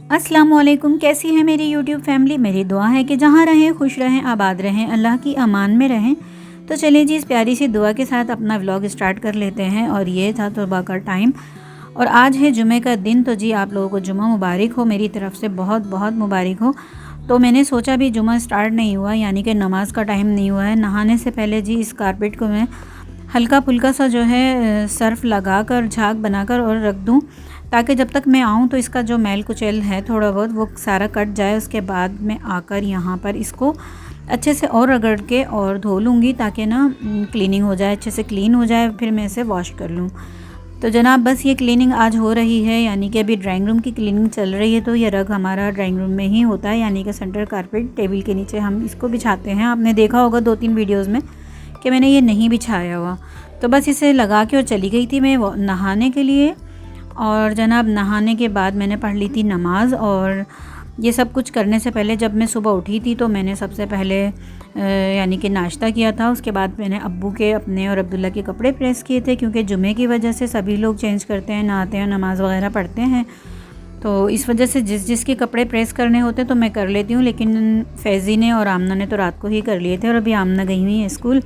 अस्सलाम वालेकुम। कैसी है मेरी यूट्यूब फैमिली। मेरी दुआ है कि जहाँ रहें खुश रहें, आबाद रहें, अल्लाह की अमान में रहें। तो चलिए जी, इस प्यारी सी दुआ के साथ अपना व्लॉग स्टार्ट कर लेते हैं। और ये था सुबह का टाइम और आज है जुमे का दिन। तो जी आप लोगों को जुमा मुबारक हो, मेरी तरफ़ से बहुत बहुत मुबारक हो। तो मैंने सोचा भी जुमा स्टार्ट नहीं हुआ, यानी कि नमाज़ का टाइम नहीं हुआ है, नहाने से पहले जी इस कारपेट को मैं हल्का फुल्का सा जो है सर्फ़ लगा कर झाग बनाकर और रख दूँ, ताकि जब तक मैं आऊँ तो इसका जो मैल कुचैल है थोड़ा बहुत वो सारा कट जाए। उसके बाद मैं आकर यहाँ पर इसको अच्छे से और रगड़ के और धो लूँगी, ताकि ना क्लीनिंग हो जाए, अच्छे से क्लीन हो जाए, फिर मैं इसे वॉश कर लूँ। तो जनाब बस ये क्लीनिंग आज हो रही है, यानी कि अभी ड्राइंग रूम की क्लीनिंग चल रही है। तो ये रग हमारा ड्राइंग रूम में ही होता है, यानी कि सेंटर कारपेट टेबल के नीचे हम इसको बिछाते हैं। आपने देखा होगा 2-3 वीडियोज़ में कि मैंने ये नहीं बिछाया हुआ। तो बस इसे लगा के और चली गई थी मैं नहाने के लिए। और जनाब नहाने के बाद मैंने पढ़ ली थी नमाज़। और ये सब कुछ करने से पहले जब मैं सुबह उठी थी तो मैंने सबसे पहले यानी कि नाश्ता किया था। उसके बाद मैंने अब्बू के, अपने और अब्दुल्ला के कपड़े प्रेस किए थे, क्योंकि जुमे की वजह से सभी लोग चेंज करते हैं, नहाते हैं, नमाज़ वगैरह पढ़ते हैं। तो इस वजह से जिसके कपड़े प्रेस करने होते तो मैं कर लेती हूँ, लेकिन फैज़ी ने और आमना ने तो रात को ही कर लिए थे। और अभी आमना गई हुई है स्कूल।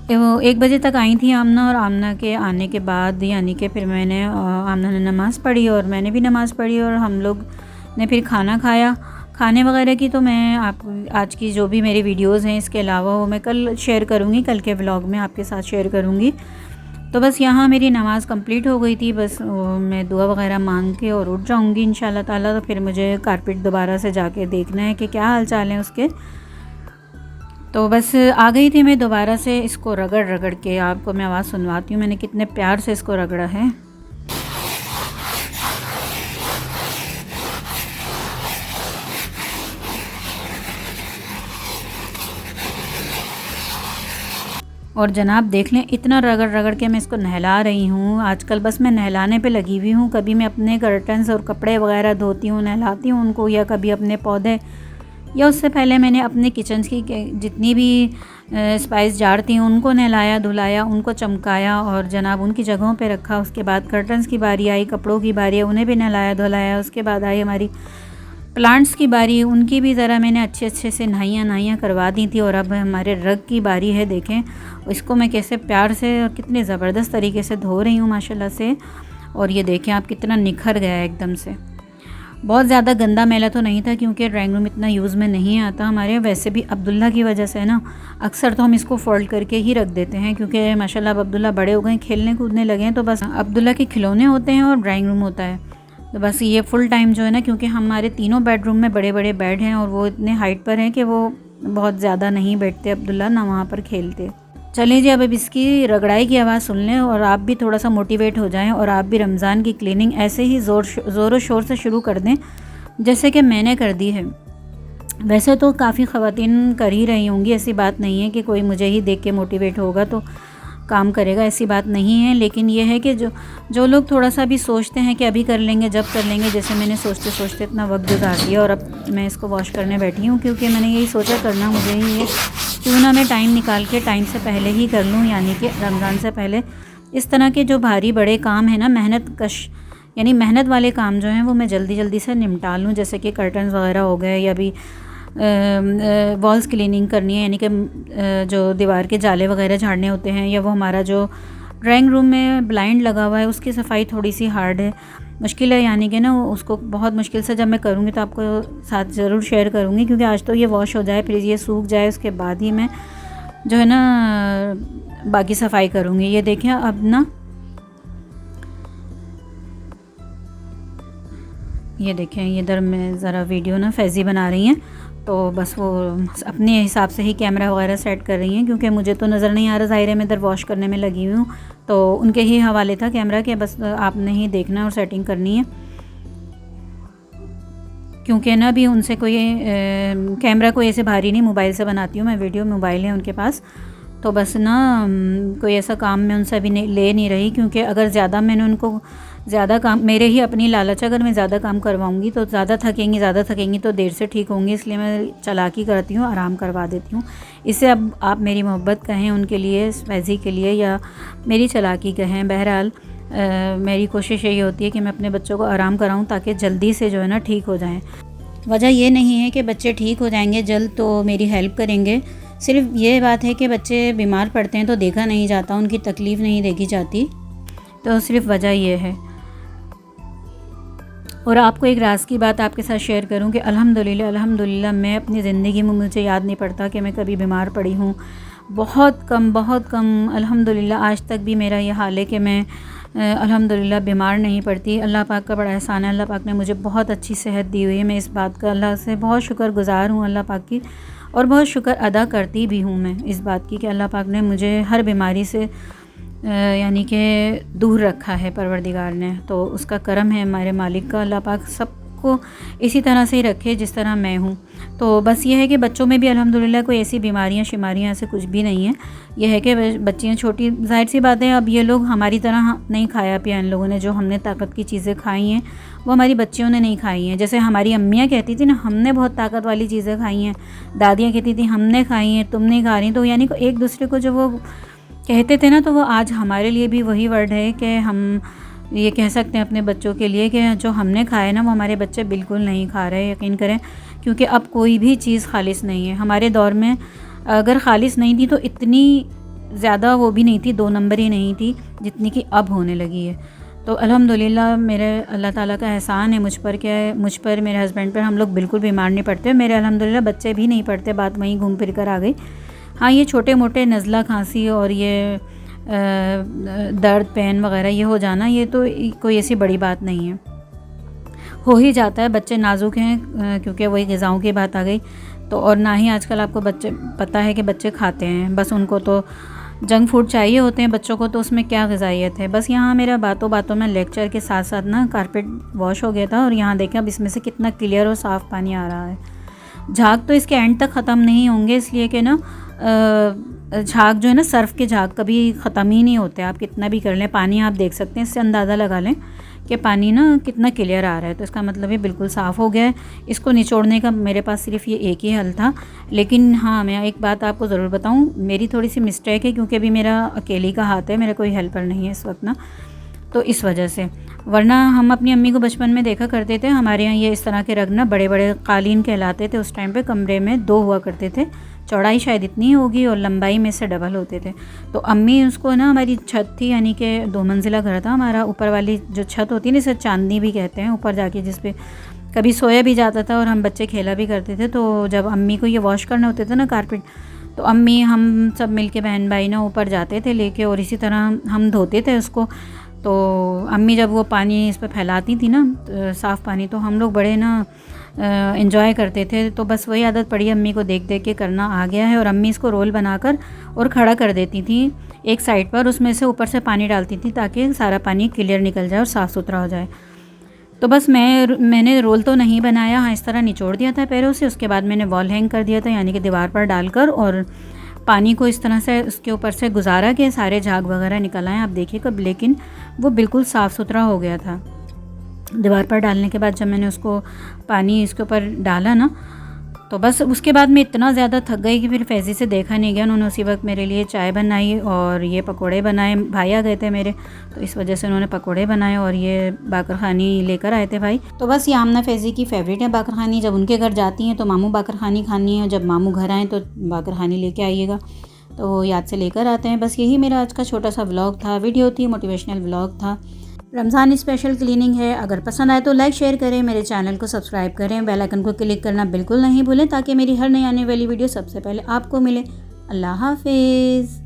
तो 1 बजे तक आई थी आमना, और आमना के आने के बाद यानी कि फिर मैंने आमना ने नमाज़ पढ़ी और मैंने भी नमाज़ पढ़ी, और हम लोग ने फिर खाना खाया। खाने वगैरह की तो मैं आप आज की जो भी मेरी वीडियोज़ हैं इसके अलावा वो मैं कल शेयर करूँगी, कल के व्लॉग में आपके साथ शेयर करूँगी। तो बस यहाँ मेरी नमाज़ कंप्लीट हो गई थी। बस मैं दुआ वगैरह मांग के और उठ जाऊँगी इंशाल्लाह ताला। तो फिर मुझे कारपेट दोबारा से जाके देखना है कि क्या हाल चाल है उसके। तो बस आ गई थी मैं दोबारा से इसको रगड़ रगड़ के। आपको मैं आवाज़ सुनवाती हूँ मैंने कितने प्यार से इसको रगड़ा है। और जनाब देख लें, इतना रगड़ रगड़ के मैं इसको नहला रही हूँ। आजकल बस मैं नहलाने पे लगी हुई हूँ। कभी मैं अपने कर्टन्स और कपड़े वगैरह धोती हूँ, नहलाती हूँ उनको, या कभी अपने पौधे, या उससे पहले मैंने अपने किचन की जितनी भी स्पाइस जार थी उनको नहलाया धुलाया, उनको चमकाया और जनाब उनकी जगहों पे रखा। उसके बाद कर्टन्स की बारी आई, कपड़ों की बारी है, उन्हें भी नहलाया धुलाया। उसके बाद आई हमारी प्लांट्स की बारी, उनकी भी ज़रा मैंने अच्छे से नहाइयाँ करवा दी थी। और अब हमारे रग की बारी है। देखें इसको मैं कैसे प्यार से और कितने ज़बरदस्त तरीके से धो रही हूँ माशाल्लाह से। और ये देखें आप कितना निखर गया है एकदम से। बहुत ज़्यादा गंदा मैला तो नहीं था, क्योंकि ड्राइंग रूम इतना यूज़ में नहीं आता हमारे। वैसे भी अब्दुल्ला की वजह से ना अक्सर तो हम इसको फोल्ड करके ही रख देते हैं, क्योंकि माशाल्लाह अब अब्दुल्ला बड़े हो गए, खेलने कूदने लगे हैं। तो बस अब्दुल्ला के खिलौने होते हैं और ड्राइंग रूम होता है। तो बस ये फुल टाइम जो है ना, क्योंकि हमारे तीनों बेडरूम में बड़े बड़े बेड हैं और वो इतने हाइट पर हैं कि वो बहुत ज़्यादा नहीं बैठते अब्दुल्ला, ना वहाँ पर खेलते। चलिए जी, अब इसकी रगड़ाई की आवाज़ सुन लें और आप भी थोड़ा सा मोटिवेट हो जाएं, और आप भी रमज़ान की क्लीनिंग ऐसे ही ज़ोर शोर से शुरू कर दें जैसे कि मैंने कर दी है। वैसे तो काफ़ी ख़वातीन कर ही रही होंगी, ऐसी बात नहीं है कि कोई मुझे ही देख के मोटिवेट होगा तो काम करेगा, ऐसी बात नहीं है। लेकिन ये है कि जो लोग थोड़ा सा भी सोचते हैं कि अभी कर लेंगे, जब कर लेंगे, जैसे मैंने सोचते सोचते इतना वक्त गुजार दिया और अब मैं इसको वॉश करने बैठी हूँ, क्योंकि मैंने यही सोचा करना मुझे ही है, क्यों ना मैं टाइम निकाल के टाइम से पहले ही कर लूँ, यानी कि रमज़ान से पहले। इस तरह के जो भारी बड़े काम हैं ना, मेहनत कश यानी मेहनत वाले काम जो हैं वो मैं जल्दी जल्दी से निपटा लूँ, जैसे कि कर्टन्स वगैरह हो गए, या भी वॉल्स क्लीनिंग करनी है, यानी कि जो दीवार के जाले वगैरह झाड़ने होते हैं, या वो हमारा जो ड्राइंग रूम में ब्लाइंड लगा हुआ है उसकी सफाई थोड़ी सी हार्ड है, मुश्किल है, यानी कि ना उसको बहुत मुश्किल से जब मैं करूँगी तो आपको साथ ज़रूर शेयर करूँगी, क्योंकि आज तो ये वॉश हो जाए, फिर ये सूख जाए, उसके बाद ही मैं जो है ना बाकी सफाई करूँगी। ये देखें अब ना, ये देखें इधर मैं ज़रा वीडियो ना फैज़ी बना रही हैं, तो बस वो अपने हिसाब से ही कैमरा वगैरह सेट कर रही हैं, क्योंकि मुझे तो नज़र नहीं आ रहा, ज़ाहिर है मैं इधर वॉश करने में लगी हुई हूँ। तो उनके ही हवाले था कैमरा के, बस आपने ही देखना और सेटिंग करनी है, क्योंकि ना भी उनसे कोई कैमरा कोई ऐसे भारी नहीं, मोबाइल से बनाती हूँ मैं वीडियो, मोबाइल है उनके पास। तो बस ना कोई ऐसा काम मैं उनसे अभी ले नहीं रही, क्योंकि अगर ज़्यादा मैंने उनको ज़्यादा काम, मेरे ही अपनी लालच, अगर मैं ज़्यादा काम करवाऊँगी तो ज़्यादा थकेंगी तो देर से ठीक होंगी, इसलिए मैं चालाकी करती हूँ, आराम करवा देती हूँ। इससे अब आप मेरी मोहब्बत कहें उनके लिए, फैज़ी के लिए, या मेरी चालाकी कहें, बहरहाल मेरी कोशिश यही होती है कि मैं अपने बच्चों को आराम कराऊं ताकि जल्दी से जो है ना ठीक हो जाएं। वजह ये नहीं है कि बच्चे ठीक हो जाएंगे जल्द तो मेरी हेल्प करेंगे, सिर्फ ये बात है कि बच्चे बीमार पड़ते हैं तो देखा नहीं जाता, उनकी तकलीफ़ नहीं देखी जाती, तो सिर्फ वजह ये है। और आपको एक राज की बात आपके साथ शेयर करूं कि अल्हम्दुलिल्लाह मैं अपनी ज़िंदगी में, मुझे याद नहीं पड़ता कि मैं कभी बीमार पड़ी हूं। बहुत कम अल्हम्दुलिल्लाह आज तक भी मेरा ये हाल है कि मैं अल्हम्दुलिल्लाह बीमार नहीं पड़ती। अल्लाह पाक का बड़ा एहसान है, अल्लाह पाक ने मुझे बहुत अच्छी सेहत दी हुई है। मैं इस बात का अल्लाह से बहुत शुक्रगुज़ार हूँ अल्लाह पाक की, और बहुत शुक्र अदा करती भी हूँ मैं इस बात की कि अल्लाह पाक ने मुझे हर बीमारी से यानी कि दूर रखा है परवरदिगार ने। तो उसका करम है हमारे मालिक का, अल्लाह पाक सबको इसी तरह से ही रखे जिस तरह मैं हूँ। तो बस ये है कि बच्चों में भी अल्हम्दुलिल्लाह कोई ऐसी बीमारियाँ शिमारियाँ ऐसे कुछ भी नहीं है। यह है कि बच्चियाँ छोटी, जाहिर सी बात है अब ये लोग हमारी तरह नहीं खाया पिया, इन लोगों ने जो हमने ताकत की चीज़ें खाई हैं वो हमारी बच्चियों ने नहीं खाई हैं। जैसे हमारी अम्मियाँ कहती थी ना, हमने बहुत ताकत वाली चीज़ें खाई हैं, दादियाँ कहती थी हमने खाई हैं तुम नहीं खा रही। तो यानी कि एक दूसरे को जो वो कहते थे ना, तो वो आज हमारे लिए भी वही वर्ड है कि हम ये कह सकते हैं अपने बच्चों के लिए कि जो हमने खाया ना वो हमारे बच्चे बिल्कुल नहीं खा रहे, यकीन करें। क्योंकि अब कोई भी चीज़ खालिस नहीं है। हमारे दौर में अगर खालिस नहीं थी तो इतनी ज़्यादा वो भी नहीं थी, 2 नंबर ही नहीं थी जितनी कि अब होने लगी है। तो अल्हम्दुलिल्लाह मेरे अल्लाह ताला का एहसान है मुझ पर मेरे हस्बैंड पर, हम लोग बिल्कुल बीमार नहीं पड़ते। मेरे अल्हम्दुलिल्लाह बच्चे भी नहीं पड़ते, बात वहीं घूम फिर कर आ गई। हाँ, ये छोटे मोटे नज़ला खांसी और ये दर्द पेन वगैरह ये हो जाना, ये तो कोई ऐसी बड़ी बात नहीं है, हो ही जाता है। बच्चे नाजुक हैं क्योंकि वही ग़िज़ाओं की बात आ गई। तो और ना ही आजकल आपको बच्चे पता है कि बच्चे खाते हैं, बस उनको तो जंक फूड चाहिए होते हैं बच्चों को, तो उसमें क्या ग़िज़ाइयत है। बस यहाँ मेरा बातों बातों में लेक्चर के साथ साथ ना कारपेट वॉश हो गया था, और यहाँ देखें अब इसमें से कितना क्लियर और साफ़ पानी आ रहा है। झाग तो इसके एंड तक ख़त्म नहीं होंगे, इसलिए कि ना झाग जो है ना, सर्फ़ के झाग कभी ख़त्म ही नहीं होते, आप कितना भी कर लें। पानी आप देख सकते हैं, इससे अंदाज़ा लगा लें कि पानी ना कितना क्लियर आ रहा है, तो इसका मतलब ये बिल्कुल साफ़ हो गया है। इसको निचोड़ने का मेरे पास सिर्फ ये एक ही हल था। लेकिन हाँ, मैं एक बात आपको ज़रूर बताऊँ, मेरी थोड़ी सी मिस्टेक है क्योंकि अभी मेरा अकेली का हाथ है, मेरा कोई हेल्पर नहीं है इस वक्त ना, तो इस वजह से। वरना हम अपनी अम्मी को बचपन में देखा करते थे, हमारे यहाँ ये इस तरह के रग ना बड़े बड़े कालीन कहलाते थे उस टाइम पे, कमरे में 2 हुआ करते थे, चौड़ाई शायद इतनी होगी और लंबाई में से डबल होते थे। तो अम्मी उसको ना, हमारी छत थी यानी कि 2 मंजिला घर था हमारा, ऊपर वाली जो छत होती है ना, इसे चांदनी भी कहते हैं, ऊपर जाके जिस पे कभी सोया भी जाता था और हम बच्चे खेला भी करते थे। तो जब अम्मी को ये वॉश करने होते थे ना कारपेट, तो अम्मी हम सब मिल के बहन भाई ना ऊपर जाते थे लेके, और इसी तरह हम धोते थे उसको। तो अम्मी जब वो पानी इस पर फैलाती थी ना, साफ़ पानी, तो हम लोग बड़े ना एंजॉय करते थे। तो बस वही आदत पड़ी अम्मी को देख देख के करना आ गया है। और अम्मी इसको रोल बनाकर और खड़ा कर देती थी एक साइड पर, उसमें से ऊपर से पानी डालती थी ताकि सारा पानी क्लियर निकल जाए और साफ़ सुथरा हो जाए। तो बस मैंने रोल तो नहीं बनाया, हाँ इस तरह निचोड़ दिया था पैरों से। उसके बाद मैंने वॉल हैंग कर दिया था, यानी कि दीवार पर डालकर, और पानी को इस तरह से उसके ऊपर से गुजारा कि सारे झाग वगैरह निकल आए। आप देखिए कब, लेकिन वो बिल्कुल साफ़ सुथरा हो गया था। दीवार पर डालने के बाद जब मैंने उसको पानी इसके ऊपर डाला ना, तो बस उसके बाद मैं इतना ज़्यादा थक गई कि फिर फैज़ी से देखा नहीं गया। उन्होंने उसी वक्त मेरे लिए चाय बनाई और ये पकोड़े बनाए, भाई आ गए थे मेरे, तो इस वजह से उन्होंने पकोड़े बनाए और ये बाकर खानी लेकर आए थे भाई। तो बस ये आमना फैज़ी की फ़ेवरेट है बाकर खानी। जब उनके घर जाती हैं तो मामू बाकर खानी खानी है, जब मामू घर आएँ तो बाकर खानी लेके आइएगा, तो याद से लेकर आते हैं। बस यही मेरा आज का छोटा सा व्लॉग था, वीडियो थी, मोटिवेशनल व्लॉग था। रमज़ान स्पेशल क्लीनिंग है। अगर पसंद आए तो लाइक शेयर करें, मेरे चैनल को सब्सक्राइब करें, बेल आइकन को क्लिक करना बिल्कुल नहीं भूलें ताकि मेरी हर नई आने वाली वीडियो सबसे पहले आपको मिले। अल्लाह हाफिज़।